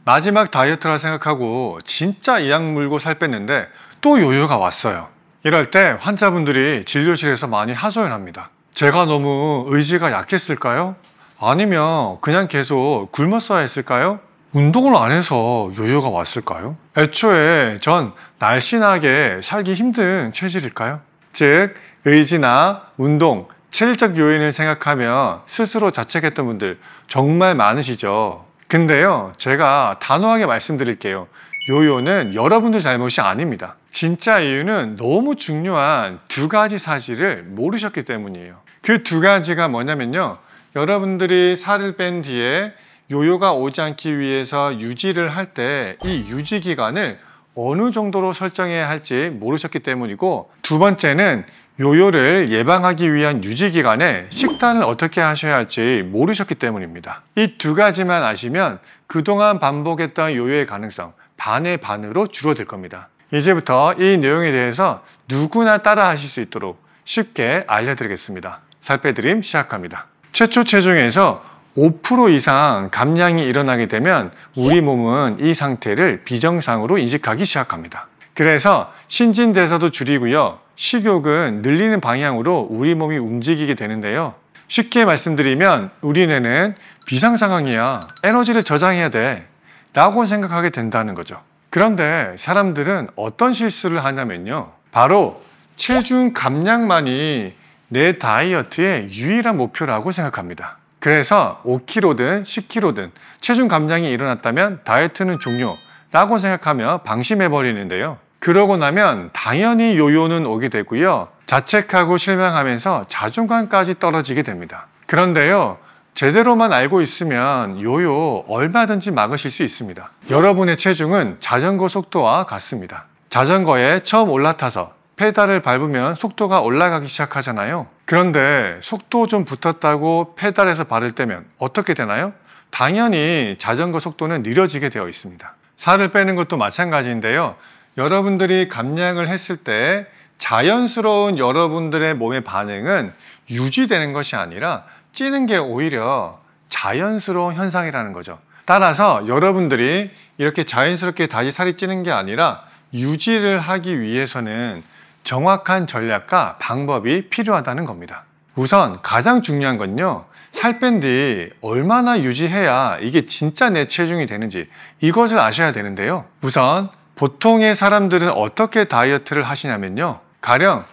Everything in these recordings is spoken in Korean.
마지막 다이어트라 생각하고 진짜 이 약 물고 살 뺐는데 또 요요가 왔어요. 이럴 때 환자분들이 진료실에서 많이 하소연합니다. 제가 너무 의지가 약했을까요? 아니면 그냥 계속 굶었어야 했을까요? 운동을 안 해서 요요가 왔을까요? 애초에 전 날씬하게 살기 힘든 체질일까요? 즉, 의지나 운동, 체질적 요인을 생각하며 스스로 자책했던 분들 정말 많으시죠? 근데요, 제가 단호하게 말씀드릴게요. 요요는 여러분들 잘못이 아닙니다. 진짜 이유는 너무 중요한 두 가지 사실을 모르셨기 때문이에요. 그 두 가지가 뭐냐면요, 여러분들이 살을 뺀 뒤에 요요가 오지 않기 위해서 유지를 할 때 이 유지 기간을 어느 정도로 설정해야 할지 모르셨기 때문이고, 두 번째는 요요를 예방하기 위한 유지 기간에 식단을 어떻게 하셔야 할지 모르셨기 때문입니다. 이 두 가지만 아시면 그동안 반복했던 요요의 가능성 반의 반으로 줄어들 겁니다. 이제부터 이 내용에 대해서 누구나 따라 하실 수 있도록 쉽게 알려드리겠습니다. 살 빼드림 시작합니다. 최초 체중에서 5% 이상 감량이 일어나게 되면 우리 몸은 이 상태를 비정상으로 인식하기 시작합니다. 그래서 신진대사도 줄이고요, 식욕은 늘리는 방향으로 우리 몸이 움직이게 되는데요. 쉽게 말씀드리면 우리 뇌는 비상 상황이야, 에너지를 저장해야 돼 라고 생각하게 된다는 거죠. 그런데 사람들은 어떤 실수를 하냐면요, 바로 체중 감량만이 내 다이어트의 유일한 목표라고 생각합니다. 그래서 5kg든 10kg든 체중 감량이 일어났다면 다이어트는 종료라고 생각하며 방심해버리는데요. 그러고 나면 당연히 요요는 오게 되고요, 자책하고 실망하면서 자존감까지 떨어지게 됩니다. 그런데요, 제대로만 알고 있으면 요요 얼마든지 막으실 수 있습니다. 여러분의 체중은 자전거 속도와 같습니다. 자전거에 처음 올라타서 페달을 밟으면 속도가 올라가기 시작하잖아요. 그런데 속도 좀 붙었다고 페달에서 발을 떼면 어떻게 되나요? 당연히 자전거 속도는 느려지게 되어 있습니다. 살을 빼는 것도 마찬가지인데요. 여러분들이 감량을 했을 때 자연스러운 여러분들의 몸의 반응은 유지되는 것이 아니라 찌는 게 오히려 자연스러운 현상이라는 거죠. 따라서 여러분들이 이렇게 자연스럽게 다시 살이 찌는 게 아니라 유지를 하기 위해서는 정확한 전략과 방법이 필요하다는 겁니다. 우선 가장 중요한 건요, 살 뺀 뒤 얼마나 유지해야 이게 진짜 내 체중이 되는지 이것을 아셔야 되는데요. 우선 보통의 사람들은 어떻게 다이어트를 하시냐면요, 가령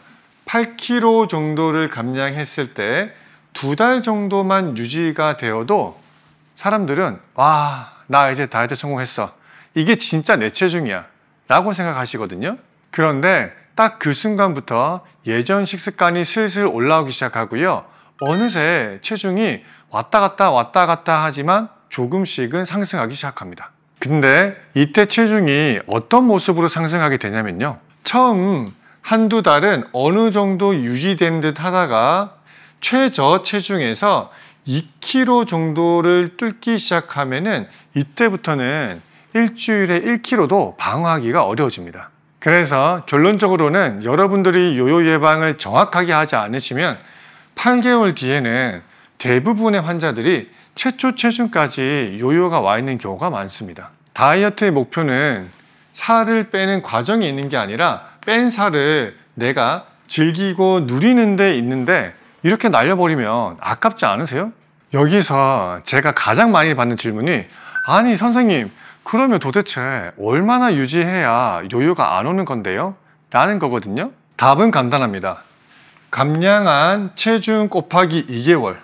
8kg 정도를 감량했을 때 2달 정도만 유지가 되어도 사람들은 와, 나 이제 다이어트 성공했어, 이게 진짜 내 체중이야 라고 생각하시거든요. 그런데 딱 그 순간부터 예전 식습관이 슬슬 올라오기 시작하고요, 어느새 체중이 왔다 갔다 하지만 조금씩은 상승하기 시작합니다. 근데 이때 체중이 어떤 모습으로 상승하게 되냐면요, 처음 한두 달은 어느 정도 유지된 듯 하다가 최저 체중에서 2kg 정도를 뚫기 시작하면은 이때부터는 일주일에 1kg도 방어하기가 어려워집니다. 그래서 결론적으로는 여러분들이 요요 예방을 정확하게 하지 않으시면 8개월 뒤에는 대부분의 환자들이 최초 체중까지 요요가 와 있는 경우가 많습니다. 다이어트의 목표는 살을 빼는 과정이 있는 게 아니라 뺀 살을 내가 즐기고 누리는 데 있는데 이렇게 날려버리면 아깝지 않으세요? 여기서 제가 가장 많이 받는 질문이, 아니 선생님, 그러면 도대체 얼마나 유지해야 요요가 안 오는 건데요? 라는 거거든요. 답은 간단합니다. 감량한 체중 곱하기 2개월,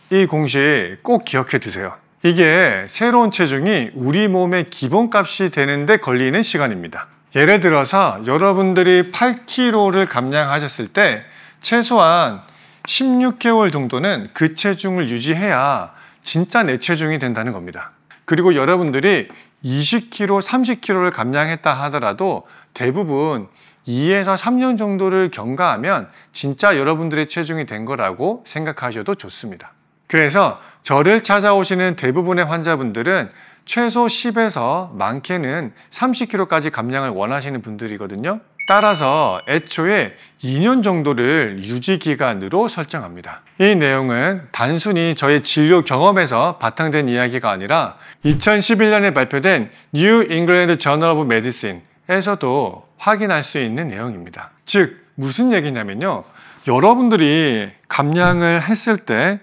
이 공식 꼭 기억해 두세요. 이게 새로운 체중이 우리 몸의 기본값이 되는데 걸리는 시간입니다. 예를 들어서 여러분들이 8kg를 감량하셨을 때 최소한 16개월 정도는 그 체중을 유지해야 진짜 내 체중이 된다는 겁니다. 그리고 여러분들이 20kg, 30kg를 감량했다 하더라도 대부분 2에서 3년 정도를 경과하면 진짜 여러분들의 체중이 된 거라고 생각하셔도 좋습니다. 그래서 저를 찾아오시는 대부분의 환자분들은 최소 10에서 많게는 30kg까지 감량을 원하시는 분들이거든요. 따라서 애초에 2년 정도를 유지기간으로 설정합니다. 이 내용은 단순히 저의 진료 경험에서 바탕된 이야기가 아니라 2011년에 발표된 New England Journal of Medicine에서도 확인할 수 있는 내용입니다. 즉 무슨 얘기냐면요, 여러분들이 감량을 했을 때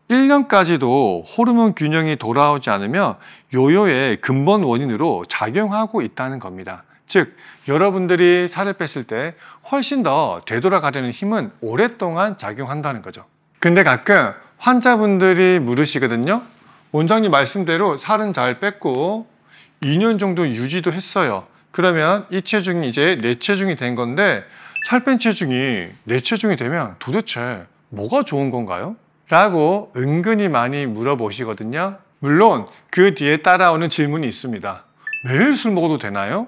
1년까지도 호르몬 균형이 돌아오지 않으면 요요의 근본 원인으로 작용하고 있다는 겁니다. 즉 여러분들이 살을 뺐을 때 훨씬 더 되돌아가려는 힘은 오랫동안 작용한다는 거죠. 근데 가끔 환자분들이 물으시거든요. 원장님 말씀대로 살은 잘 뺐고 2년 정도 유지도 했어요. 그러면 이 체중이 이제 내 체중이 된 건데 살 뺀 체중이 내 체중이 되면 도대체 뭐가 좋은 건가요? 라고 은근히 많이 물어보시거든요. 물론 그 뒤에 따라오는 질문이 있습니다. 매일 술 먹어도 되나요?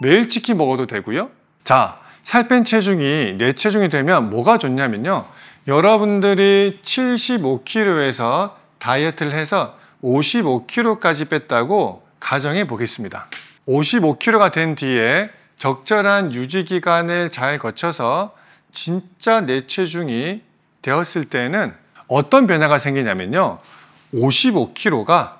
매일 치킨 먹어도 되고요? 자, 살 뺀 체중이 내 체중이 되면 뭐가 좋냐면요, 여러분들이 75kg에서 다이어트를 해서 55kg까지 뺐다고 가정해 보겠습니다. 55kg가 된 뒤에 적절한 유지 기간을 잘 거쳐서 진짜 내 체중이 되었을 때는 어떤 변화가 생기냐면요, 55kg가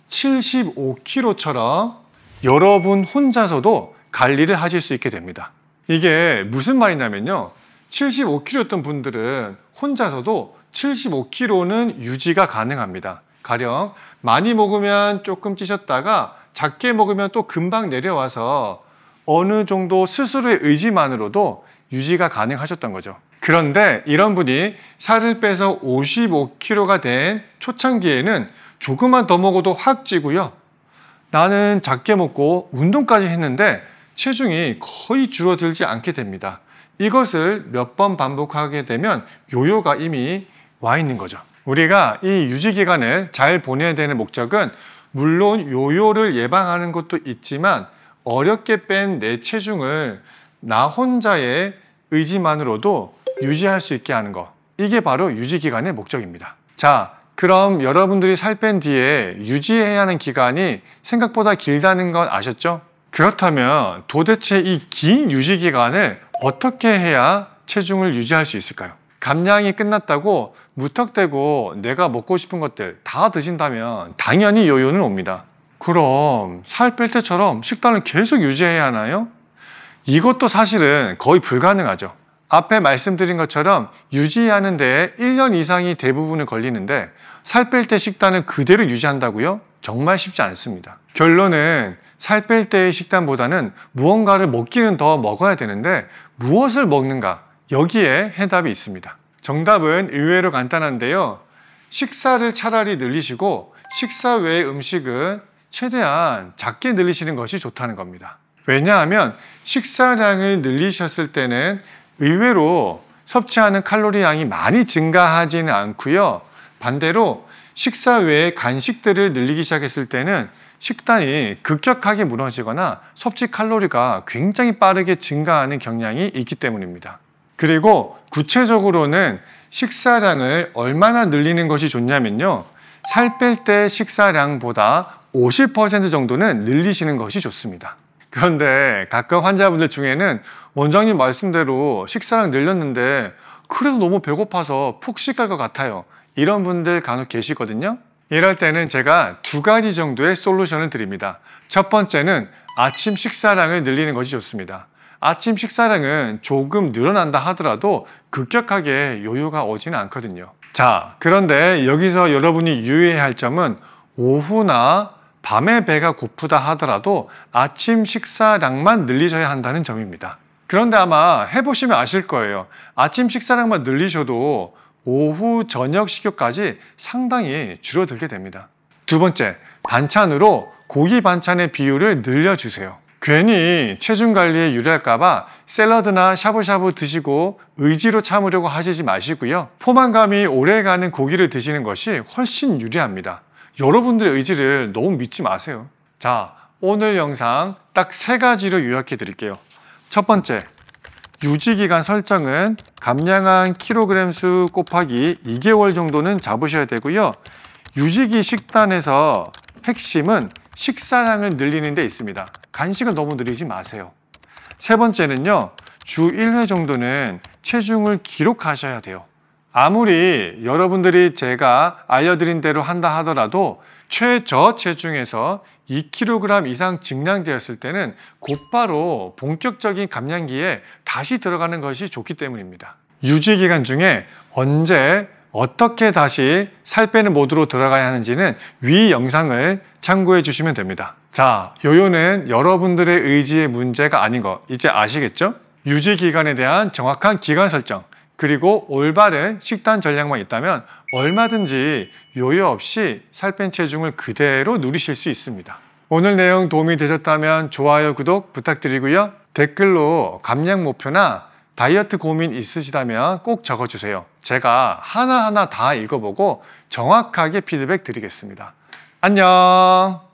75kg처럼 여러분 혼자서도 관리를 하실 수 있게 됩니다. 이게 무슨 말이냐면요, 75kg였던 분들은 혼자서도 75kg는 유지가 가능합니다. 가령 많이 먹으면 조금 찌셨다가 작게 먹으면 또 금방 내려와서 어느 정도 스스로의 의지만으로도 유지가 가능하셨던 거죠. 그런데 이런 분이 살을 빼서 55kg가 된 초창기에는 조금만 더 먹어도 확 찌고요, 나는 작게 먹고 운동까지 했는데 체중이 거의 줄어들지 않게 됩니다. 이것을 몇 번 반복하게 되면 요요가 이미 와 있는 거죠. 우리가 이 유지 기간을 잘 보내야 되는 목적은 물론 요요를 예방하는 것도 있지만 어렵게 뺀 내 체중을 나 혼자의 의지만으로도 유지할 수 있게 하는 것, 이게 바로 유지 기간의 목적입니다. 자, 그럼 여러분들이 살 뺀 뒤에 유지해야 하는 기간이 생각보다 길다는 건 아셨죠? 그렇다면 도대체 이 긴 유지 기간을 어떻게 해야 체중을 유지할 수 있을까요? 감량이 끝났다고 무턱대고 내가 먹고 싶은 것들 다 드신다면 당연히 요요는 옵니다. 그럼 살 뺄 때처럼 식단을 계속 유지해야 하나요? 이것도 사실은 거의 불가능하죠. 앞에 말씀드린 것처럼 유지하는 데에 1년 이상이 대부분은 걸리는데 살 뺄 때 식단을 그대로 유지한다고요? 정말 쉽지 않습니다. 결론은 살 뺄 때의 식단보다는 무언가를 먹기는 더 먹어야 되는데 무엇을 먹는가? 여기에 해답이 있습니다. 정답은 의외로 간단한데요, 식사를 차라리 늘리시고 식사 외의 음식은 최대한 작게 늘리시는 것이 좋다는 겁니다. 왜냐하면 식사량을 늘리셨을 때는 의외로 섭취하는 칼로리 양이 많이 증가하지는 않고요, 반대로 식사 외에 간식들을 늘리기 시작했을 때는 식단이 급격하게 무너지거나 섭취 칼로리가 굉장히 빠르게 증가하는 경향이 있기 때문입니다. 그리고 구체적으로는 식사량을 얼마나 늘리는 것이 좋냐면요, 살 뺄 때 식사량보다 50% 정도는 늘리시는 것이 좋습니다. 그런데 가끔 환자분들 중에는 원장님 말씀대로 식사량 늘렸는데 그래도 너무 배고파서 폭식할 것 같아요, 이런 분들 간혹 계시거든요. 이럴 때는 제가 두 가지 정도의 솔루션을 드립니다. 첫 번째는 아침 식사량을 늘리는 것이 좋습니다. 아침 식사량은 조금 늘어난다 하더라도 급격하게 요요가 오지는 않거든요. 자, 그런데 여기서 여러분이 유의해야 할 점은 오후나 밤에 배가 고프다 하더라도 아침 식사량만 늘리셔야 한다는 점입니다. 그런데 아마 해보시면 아실 거예요. 아침 식사량만 늘리셔도 오후 저녁 식욕까지 상당히 줄어들게 됩니다. 두 번째, 반찬으로 고기 반찬의 비율을 늘려주세요. 괜히 체중 관리에 유리할까봐 샐러드나 샤브샤브 드시고 의지로 참으려고 하시지 마시고요, 포만감이 오래가는 고기를 드시는 것이 훨씬 유리합니다. 여러분들의 의지를 너무 믿지 마세요. 자, 오늘 영상 딱 3가지로 요약해 드릴게요. 첫 번째, 유지기간 설정은 감량한 킬로그램 수 곱하기 2개월 정도는 잡으셔야 되고요, 유지기 식단에서 핵심은 식사량을 늘리는 데 있습니다. 간식을 너무 늘리지 마세요. 세 번째는요, 주 1회 정도는 체중을 기록하셔야 돼요. 아무리 여러분들이 제가 알려드린 대로 한다 하더라도 최저 체중에서 2kg 이상 증량되었을 때는 곧바로 본격적인 감량기에 다시 들어가는 것이 좋기 때문입니다. 유지 기간 중에 언제 어떻게 다시 살 빼는 모드로 들어가야 하는지는 위 영상을 참고해 주시면 됩니다. 자, 요요는 여러분들의 의지의 문제가 아닌 거 이제 아시겠죠? 유지 기간에 대한 정확한 기간 설정, 그리고 올바른 식단 전략만 있다면 얼마든지 요요 없이 살 뺀 체중을 그대로 누리실 수 있습니다. 오늘 내용 도움이 되셨다면 좋아요, 구독 부탁드리고요. 댓글로 감량 목표나 다이어트 고민 있으시다면 꼭 적어주세요. 제가 하나하나 다 읽어보고 정확하게 피드백 드리겠습니다. 안녕!